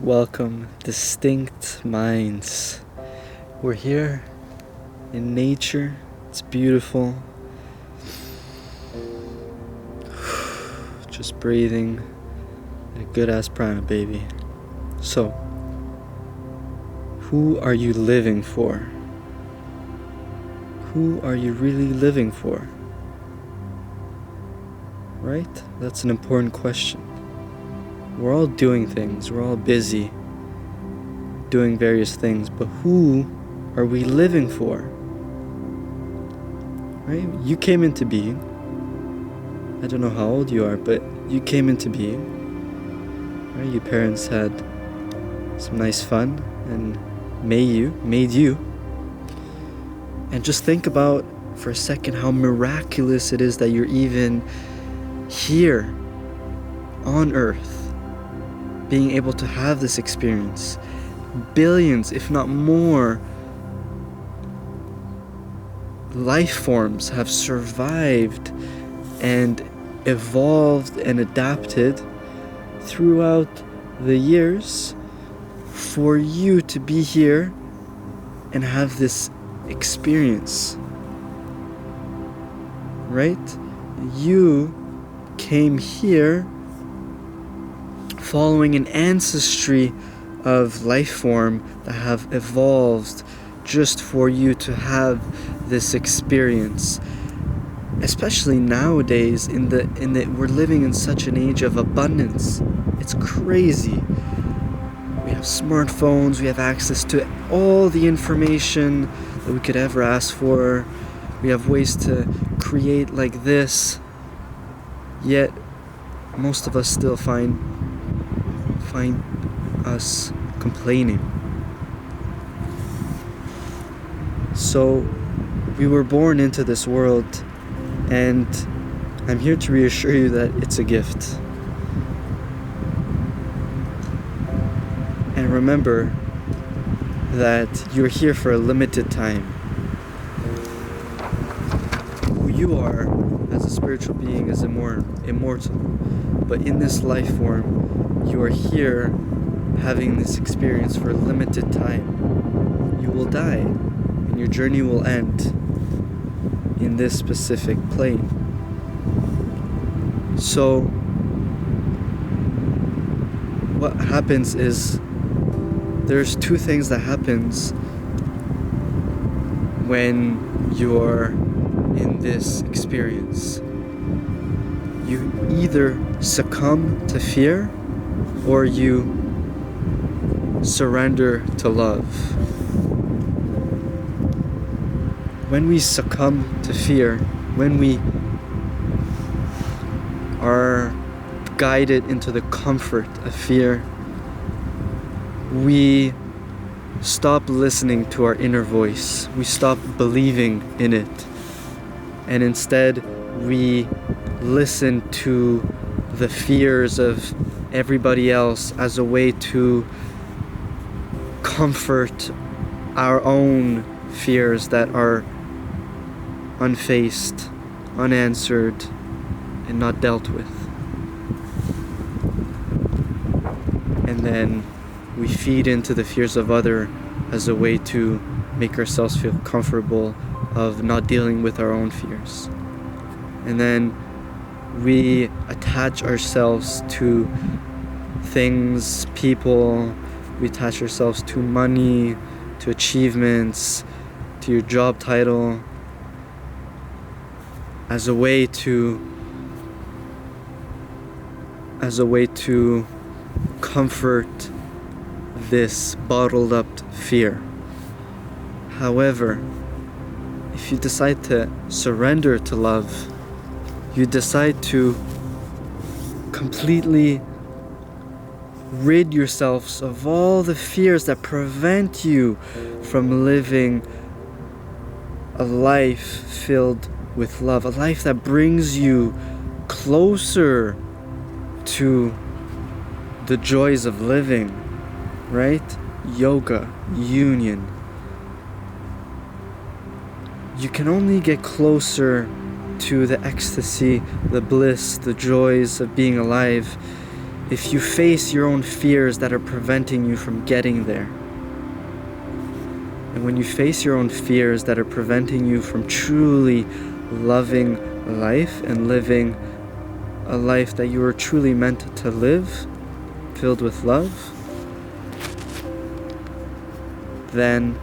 Welcome, distinct minds. We're here in nature. It's beautiful. Just breathing. A good ass prana, baby. So, who are you living for? Who are you really living for? Right? That's an important question. We're all doing things, we're all busy doing various things, but who are we living for? Right? You came into being. I don't know how old you are, but you came into being. Right? Your parents had some nice fun and made you. And just think about for a second how miraculous it is that you're even here on Earth, being able to have this experience. Billions, if not more, life forms have survived and evolved and adapted throughout the years for you to be here and have this experience. Right? You came here following an ancestry of life form that have evolved just for you to have this experience. Especially nowadays, we're living in such an age of abundance. It's crazy. We have smartphones, we have access to all the information that we could ever ask for. We have ways to create like this. Yet most of us still find us complaining. So we were born into this world, and I'm here to reassure you that it's a gift. And remember that you're here for a limited time. Who you are as a spiritual being is immortal. But in this life form, you are here having this experience for a limited time. You will die, and your journey will end in this specific plane. So, what happens is, there's two things that happens when you're in this experience. You either succumb to fear or you surrender to love. When we succumb to fear, when we are guided into the comfort of fear, we stop listening to our inner voice. We stop believing in it. And instead, we listen to the fears of everybody else as a way to comfort our own fears that are unfaced, unanswered, and not dealt with. And then we feed into the fears of others as a way to make ourselves feel comfortable of not dealing with our own fears. And then we attach ourselves to things, people, we attach ourselves to money, to achievements, to your job title, as a way to comfort this bottled up fear. However, if you decide to surrender to love, you decide to completely rid yourselves of all the fears that prevent you from living a life filled with love, a life that brings you closer to the joys of living, right? Yoga, union. You can only get closer to the ecstasy, the bliss, the joys of being alive if you face your own fears that are preventing you from getting there, and when you face your own fears that are preventing you from truly loving life and living a life that you were truly meant to live, filled with love, then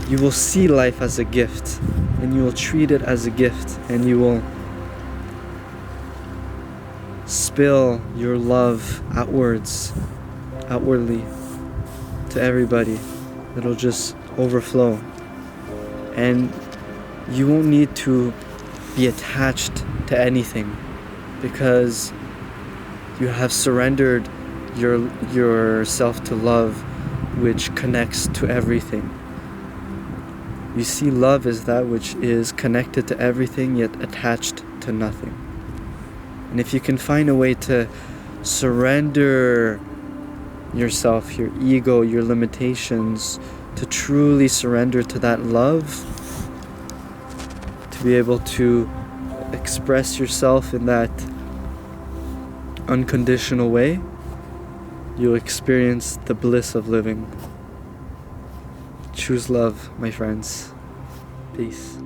you will see life as a gift, and you will treat it as a gift, and you will spill your love outwardly to everybody. It'll just overflow, and you won't need to be attached to anything, because you have surrendered yourself to love, which connects to everything. You see love as that which is connected to everything yet attached to nothing. And if you can find a way to surrender yourself, your ego, your limitations, to truly surrender to that love, to be able to express yourself in that unconditional way, you'll experience the bliss of living. Choose love, my friends. Peace.